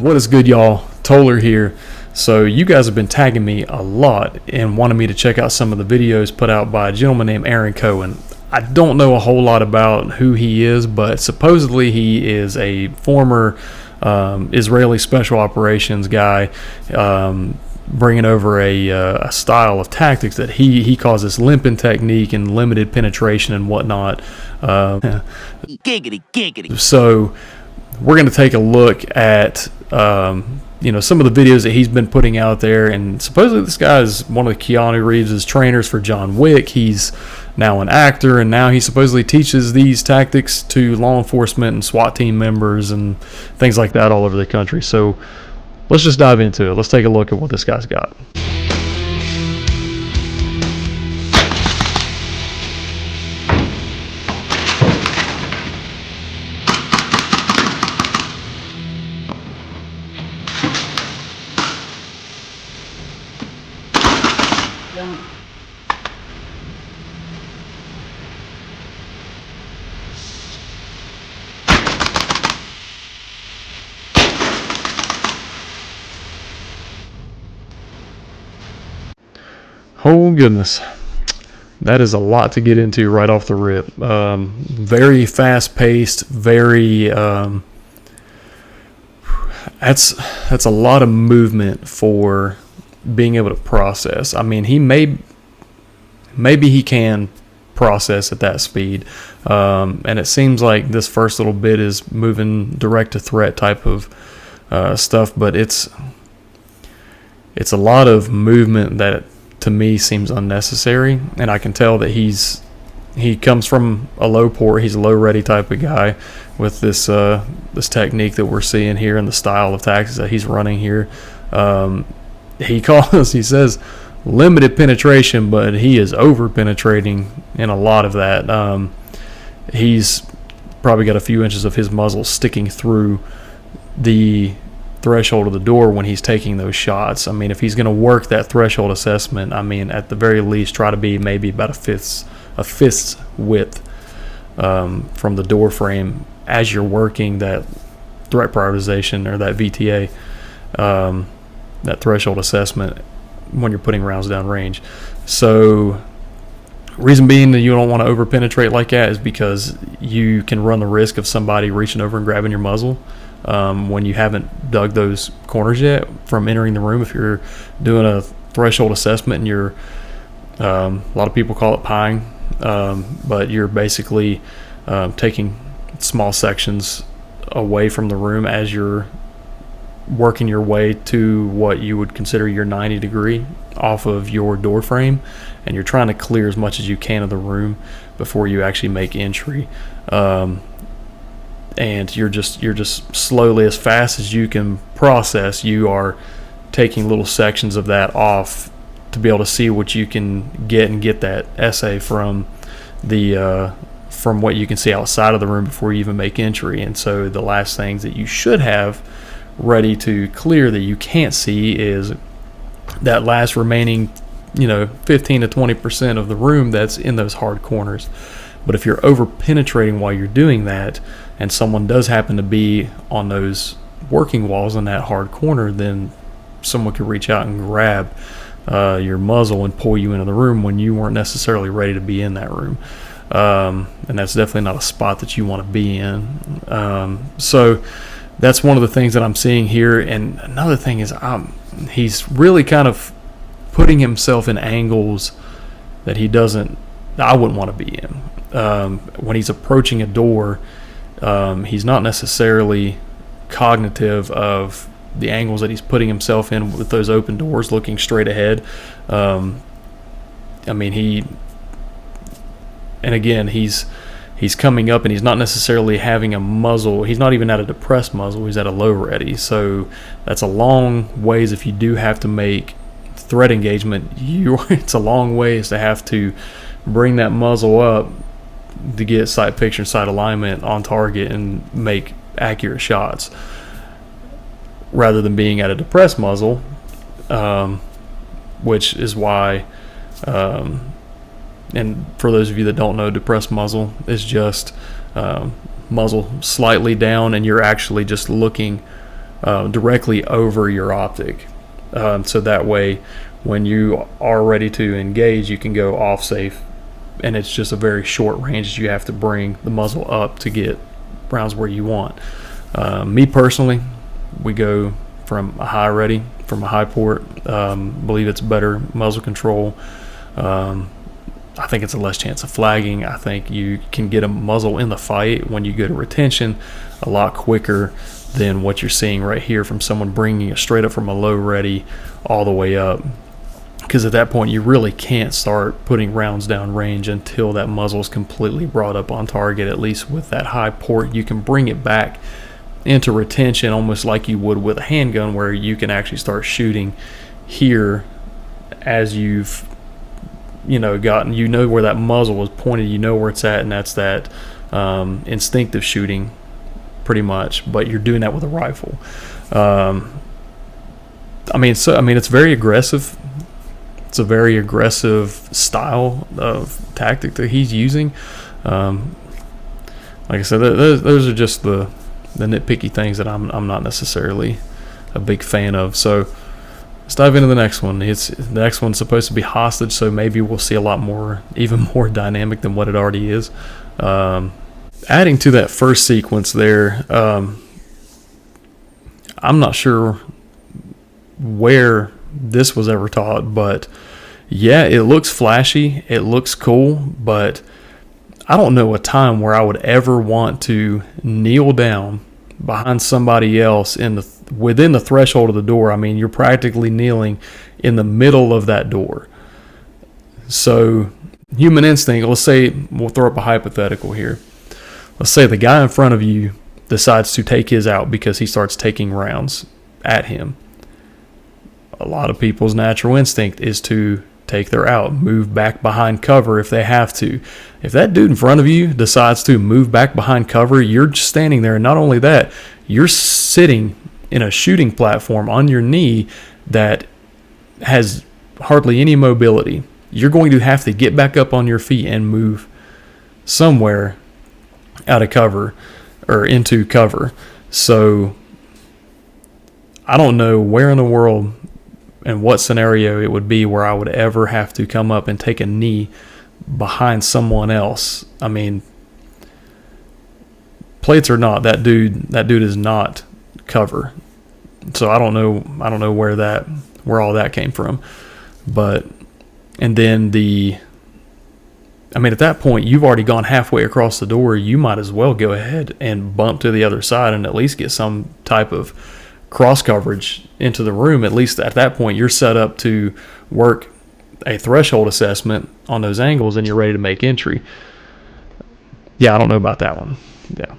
What is good, y'all? TOLER here. So you guys have been tagging me a lot and wanting me to check out some of the videos put out by a gentleman named Cohen. I don't know a whole lot about who he is, but supposedly he is a former Israeli Special Operations guy, bringing over a style of tactics that he calls this Limpen technique and limited penetration and whatnot. Giggity. So we're going to take a look at some of the videos that he's been putting out there, and supposedly this guy is one of Keanu Reeves' trainers for John Wick. He's now an actor, and now he supposedly teaches these tactics to law enforcement and SWAT team members and things like that all over the country. So let's just dive into it. Let's take a look at what this guy's got. Oh goodness, that is a lot to get into right off the rip. Very fast paced, very that's a lot of movement for being able to process. I mean, maybe he can process at that speed, and it seems like this first little bit is moving direct to threat type of stuff, but it's a lot of movement that to me seems unnecessary, and I can tell that he comes from a low port. He's a low ready type of guy with this technique that we're seeing here and the style of tactics that he's running here. He says limited penetration, but he is over penetrating in a lot of that. He's probably got a few inches of his muzzle sticking through the threshold of the door when he's taking those shots. I mean, if he's going to work that threshold assessment, I mean, at the very least, try to be maybe about a fist's width from the door frame as you're working that threat prioritization or that VTA, that threshold assessment when you're putting rounds down range. So reason being that you don't want to over penetrate like that is because you can run the risk of somebody reaching over and grabbing your muzzle when you haven't dug those corners yet from entering the room. If you're doing a threshold assessment and you're a lot of people call it pieing, but you're basically taking small sections away from the room as you're working your way to what you would consider your 90 degree off of your door frame, and you're trying to clear as much as you can of the room before you actually make entry. And you're just slowly, as fast as you can process, you are taking little sections of that off to be able to see what you can get and get that essay from what you can see outside of the room before you even make entry. And so the last things that you should have ready to clear that you can't see is that last remaining 15 to 20% of the room that's in those hard corners. But if you're over penetrating while you're doing that, and someone does happen to be on those working walls in that hard corner, then someone could reach out and grab your muzzle and pull you into the room when you weren't necessarily ready to be in that room. And that's definitely not a spot that you want to be in. So that's one of the things that I'm seeing here. And another thing is he's really kind of putting himself in angles that I wouldn't want to be in. When he's approaching a door, he's not necessarily cognitive of the angles that he's putting himself in with those open doors looking straight ahead. He's coming up and he's not necessarily having a muzzle. He's not even at a depressed muzzle. He's at a low ready. So that's a long ways. If you do have to make threat engagement, it's a long ways to have to bring that muzzle up to get sight picture and sight alignment on target and make accurate shots, rather than being at a depressed muzzle, which is why, and for those of you that don't know, depressed muzzle is just muzzle slightly down, and you're actually just looking directly over your optic. So that way, when you are ready to engage, you can go off safe, and it's just a very short range. You have to bring the muzzle up to get rounds where you want. Me personally, we go from a high ready, from a high port. Believe it's better muzzle control. I think it's a less chance of flagging. I think you can get a muzzle in the fight when you go to retention a lot quicker than what you're seeing right here from someone bringing it straight up from a low ready all the way up. Because at that point, you really can't start putting rounds down range until that muzzle is completely brought up on target. At least with that high port, you can bring it back into retention almost like you would with a handgun, where you can actually start shooting here as you've gotten, where that muzzle was pointed, where it's at, and that's that instinctive shooting pretty much, but you're doing that with a rifle. It's very aggressive. It's a very aggressive style of tactic that he's using. Like I said, those are just the nitpicky things that I'm not necessarily a big fan of. So let's dive into the next one. The next one's supposed to be hostage, so maybe we'll see a lot more, even more dynamic than what it already is. Adding to that first sequence there, I'm not sure where this was ever taught, but yeah, it looks flashy, it looks cool, but I don't know a time where I would ever want to kneel down behind somebody else within the threshold of the door. I mean, you're practically kneeling in the middle of that door. So human instinct, let's say, we'll throw up a hypothetical here. Let's say the guy in front of you decides to take his out because he starts taking rounds at him. A lot of people's natural instinct is to take their out, move back behind cover if they have to. If that dude in front of you decides to move back behind cover, you're just standing there, and not only that, you're sitting in a shooting platform on your knee that has hardly any mobility. You're going to have to get back up on your feet and move somewhere out of cover or into cover. So I don't know where in the world and what scenario it would be where I would ever have to come up and take a knee behind someone else. I mean, plates or not, that dude is not cover. So I don't know where all that came from. But and then at that point, you've already gone halfway across the door. You might as well go ahead and bump to the other side and at least get some type of cross coverage into the room. At least at that point, you're set up to work a threshold assessment on those angles, and you're ready to make entry. Yeah, I don't know about that one. Yeah.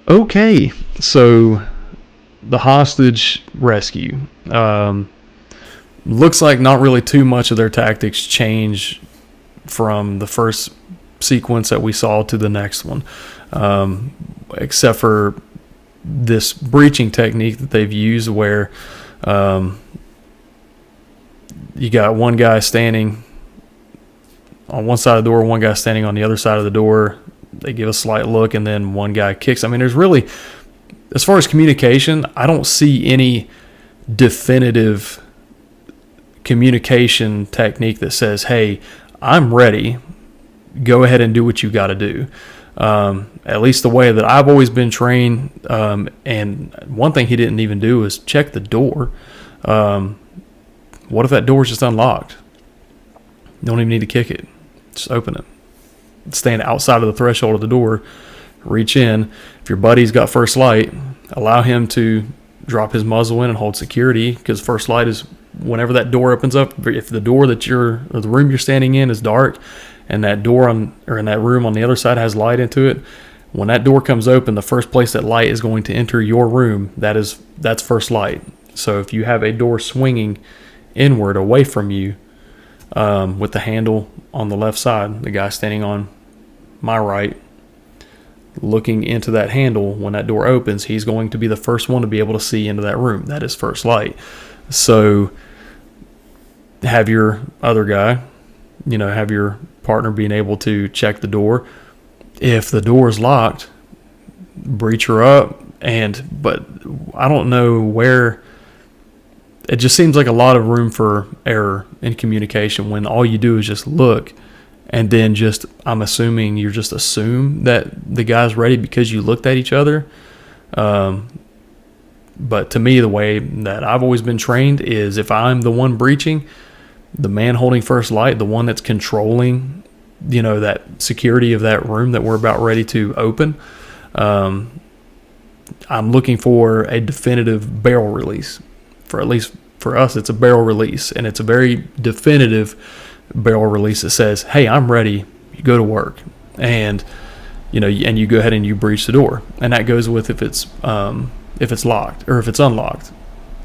Okay, so the hostage rescue. Looks like not really too much of their tactics change from the first sequence that we saw to the next one, except for this breaching technique that they've used where you got one guy standing on one side of the door, one guy standing on the other side of the door. They give a slight look, and then one guy kicks. I mean, there's really, as far as communication, I don't see any definitive communication technique that says, hey, I'm ready. Go ahead and do what you got to do. At least the way that I've always been trained. And one thing he didn't even do is check the door. What if that door is just unlocked? You don't even need to kick it. Just open it. Stand outside of the threshold of the door, reach in. If your buddy's got first light, allow him to drop his muzzle in and hold security, because first light is whenever that door opens up. If the door or the room you're standing in is dark, and that door in that room on the other side has light into it, when that door comes open, the first place that light is going to enter your room, that's first light. So if you have a door swinging inward away from you, with the handle on the left side, the guy standing on my right, looking into that handle. When that door opens, he's going to be the first one to be able to see into that room. That is first light. So have your other guy, have your partner being able to check the door. If the door is locked, breach her up. But I don't know where. It just seems like a lot of room for error in communication when all you do is just look, and then I'm assuming you just assume that the guy's ready because you looked at each other. But to me, the way that I've always been trained is if I'm the one breaching, the man holding first light, the one that's controlling, that security of that room that we're about ready to open, I'm looking for a definitive barrel release. At least for us, it's a barrel release, and it's a very definitive barrel release that says, hey, I'm ready, you go to work. And and you go ahead and you breach the door. And that goes with if it's locked or if it's unlocked.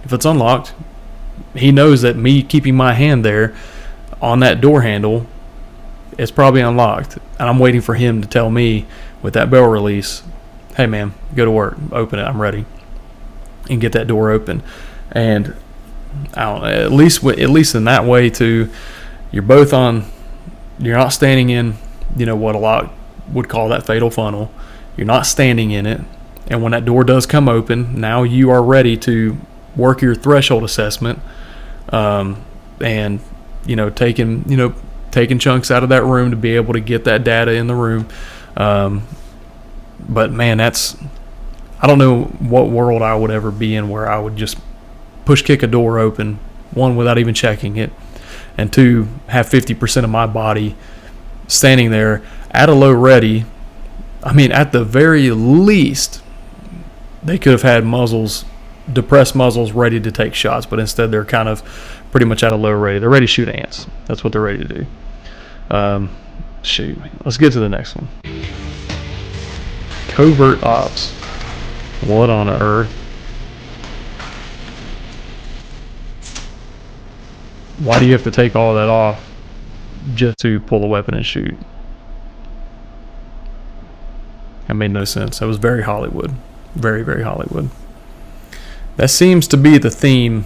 If it's unlocked, he knows that me keeping my hand there on that door handle is probably unlocked, and I'm waiting for him to tell me with that barrel release, hey man, go to work, open it, I'm ready, and get that door open. And I don't know, at least in that way too, you're not standing in, what a lot would call that fatal funnel. You're not standing in it. And when that door does come open, now you are ready to work your threshold assessment, and taking chunks out of that room to be able to get that data in the room. But man, I don't know what world I would ever be in where I would just push kick a door open, one, without even checking it, and two, have 50% of my body standing there at a low ready. I mean, at the very least, they could have had depressed muzzles ready to take shots, but instead they're kind of pretty much at a low ready. They're ready to shoot ants. That's what they're ready to do. Shoot. Let's get to the next one. Covert ops. What on earth? Why do you have to take all that off just to pull a weapon and shoot? That made no sense. That was very Hollywood. Very, very Hollywood. That seems to be the theme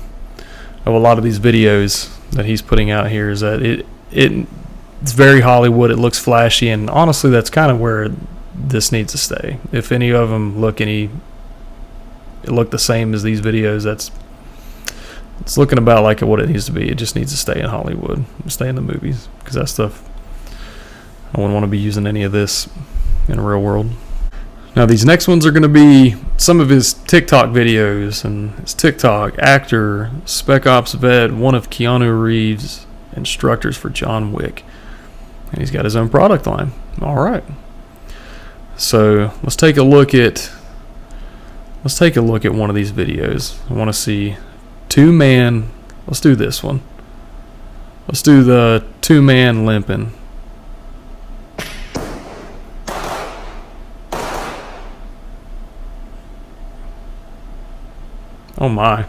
of a lot of these videos that he's putting out here, is that it's very Hollywood. It looks flashy, and honestly, that's kind of where this needs to stay. If any of them look the same as these videos, it's looking about like what it needs to be. It just needs to stay in Hollywood, stay in the movies, because that stuff, I wouldn't want to be using any of this in the real world. Now these next ones are going to be some of his TikTok videos, and his TikTok actor, Spec Ops vet, one of Keanu Reeves' instructors for John Wick, and he's got his own product line. All right, so let's take a look at one of these videos. I want to see two-man. Let's do this one. Let's do the two-man limping. Oh my.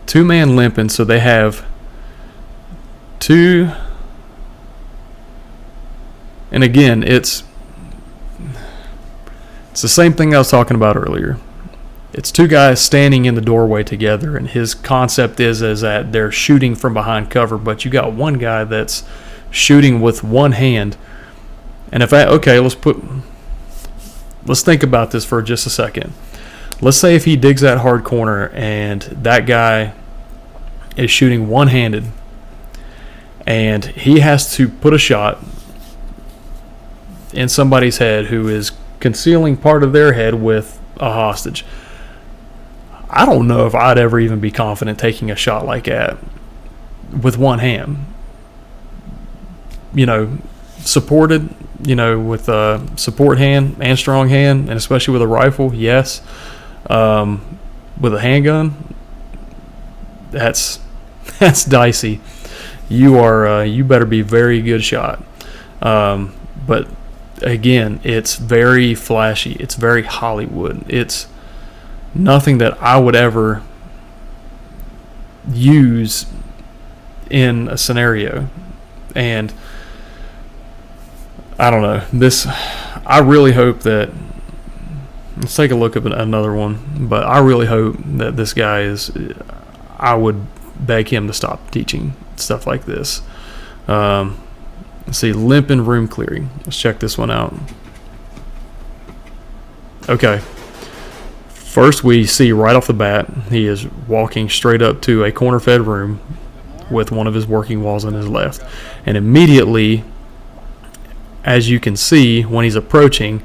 Two-man limping, so they have two, and again, it's the same thing I was talking about earlier. It's two guys standing in the doorway together, and his concept is that they're shooting from behind cover, but you got one guy that's shooting with one hand. And let's think about this for just a second. Let's say if he digs that hard corner and that guy is shooting one-handed, and he has to put a shot in somebody's head who is concealing part of their head with a hostage. I don't know if I'd ever even be confident taking a shot like that with one hand. Supported, with a support hand and strong hand, and especially with a rifle, yes. With a handgun, that's dicey. You better be very good shot. But again, it's very flashy. It's very Hollywood. It's nothing that I would ever use in a scenario. And I don't know. I really hope that. Let's take a look at another one. But I really hope that this guy is. I would beg him to stop teaching stuff like this. Let's see, Limpen room clearing. Let's check this one out. Okay. First, we see right off the bat, he is walking straight up to a corner-fed room with one of his working walls on his left. And immediately, as you can see, when he's approaching,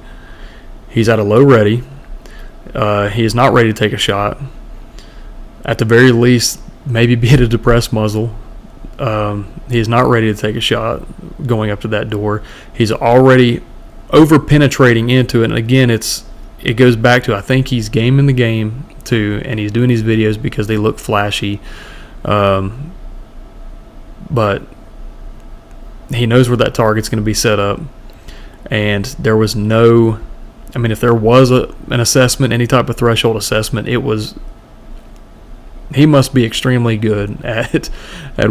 he's at a low ready. He is not ready to take a shot. At the very least, maybe be at a depressed muzzle. He is not ready to take a shot going up to that door. He's already over-penetrating into it. And again, it goes back to, I think he's gaming the game too, and he's doing these videos because they look flashy. But he knows where that target's going to be set up. And there was no, I mean, if there was an assessment, any type of threshold assessment, he must be extremely good at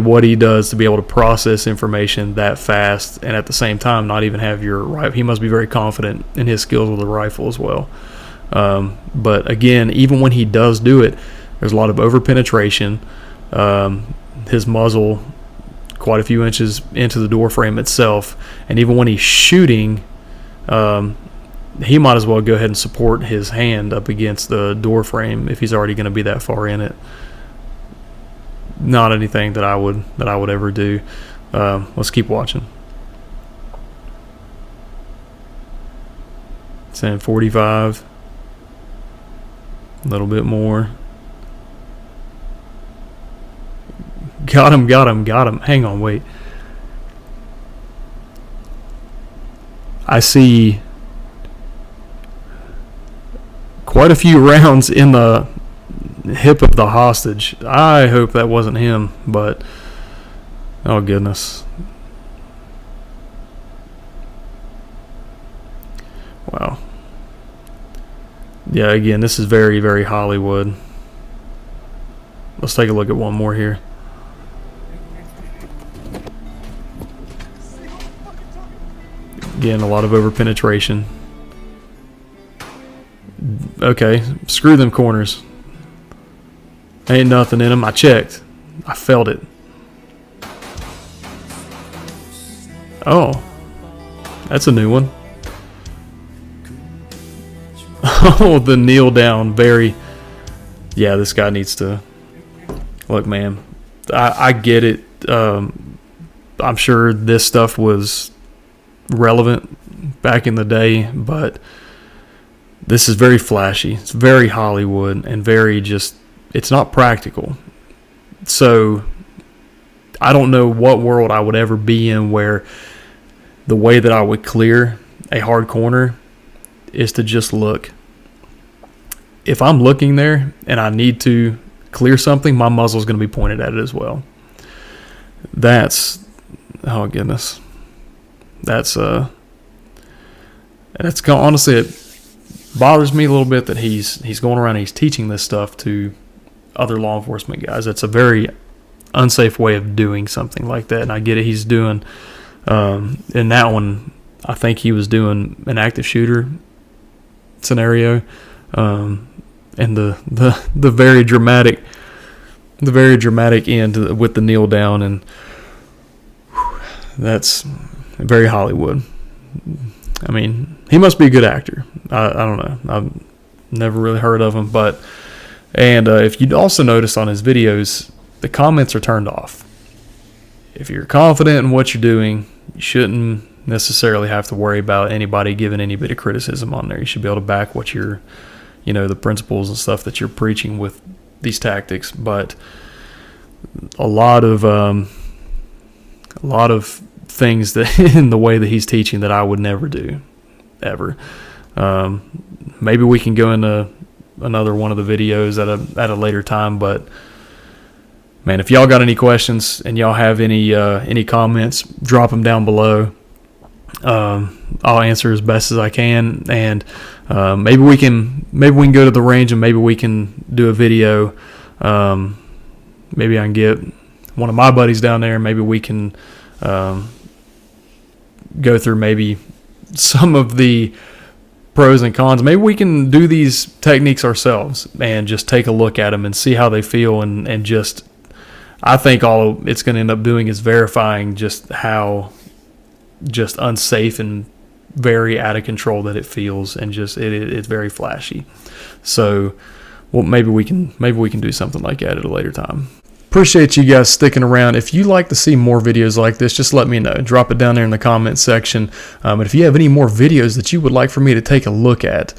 what he does to be able to process information that fast, and at the same time not even have your rifle. He must be very confident in his skills with a rifle as well. But again, even when he does do it, there's a lot of over penetration. His muzzle quite a few inches into the door frame itself, and even when he's shooting, he might as well go ahead and support his hand up against the door frame if he's already going to be that far in it. Not anything that I would ever do. Let's keep watching. Saying 45. A little bit more. Got him. Hang on, wait. I see quite a few rounds in the hip of the hostage. I hope that wasn't him, but oh goodness. Wow. Yeah, again, this is very, very Hollywood. Let's take a look at one more here. Again, a lot of over penetration. Okay, screw them corners. Ain't nothing in them. I checked. I felt it. Oh, that's a new one. Oh, the kneel down. Very. Yeah, this guy needs to. Look, man. I get it. I'm sure this stuff was relevant back in the day, but this is very flashy. It's very Hollywood and very just. It's not practical. So I don't know what world I would ever be in where the way that I would clear a hard corner is to just look. If I'm looking there and I need to clear something, my muzzle is going to be pointed at it as well. That's, oh goodness. That's honestly, it bothers me a little bit that he's going around and he's teaching this stuff to other law enforcement guys. That's a very unsafe way of doing something like that, and I get it. He's doing in that one, I think he was doing an active shooter scenario, and the very dramatic end with the kneel down, and that's very Hollywood. I mean, he must be a good actor. I don't know. I've never really heard of him, but. And if you'd also notice on his videos, the comments are turned off. If you're confident in what you're doing, you shouldn't necessarily have to worry about anybody giving any bit of criticism on there. You should be able to back what you're, the principles and stuff that you're preaching with these tactics. But a lot of things that in the way that he's teaching that I would never do, ever. Maybe we can go into another one of the videos at a later time, but man, if y'all got any questions and y'all have any comments, drop them down below. I'll answer as best as I can, and maybe we can go to the range and maybe we can do a video. Maybe I can get one of my buddies down there. Maybe we can go through maybe some of the pros and cons. Maybe we can do these techniques ourselves and just take a look at them and see how they feel, and just, I think all it's going to end up doing is verifying just how just unsafe and very out of control that it feels, and just it's very flashy. So, well, maybe we can do something like that at a later time. Appreciate you guys sticking around. If you'd like to see more videos like this, just let me know. Drop it down there in the comment section. And if you have any more videos that you would like for me to take a look at,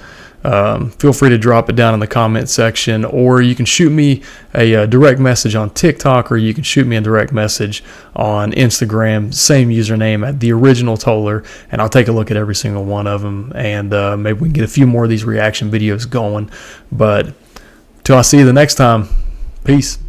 feel free to drop it down in the comment section, or you can shoot me a direct message on TikTok, or you can shoot me a direct message on Instagram, same username at the original TOLER, and I'll take a look at every single one of them, and maybe we can get a few more of these reaction videos going. But till I see you the next time, peace.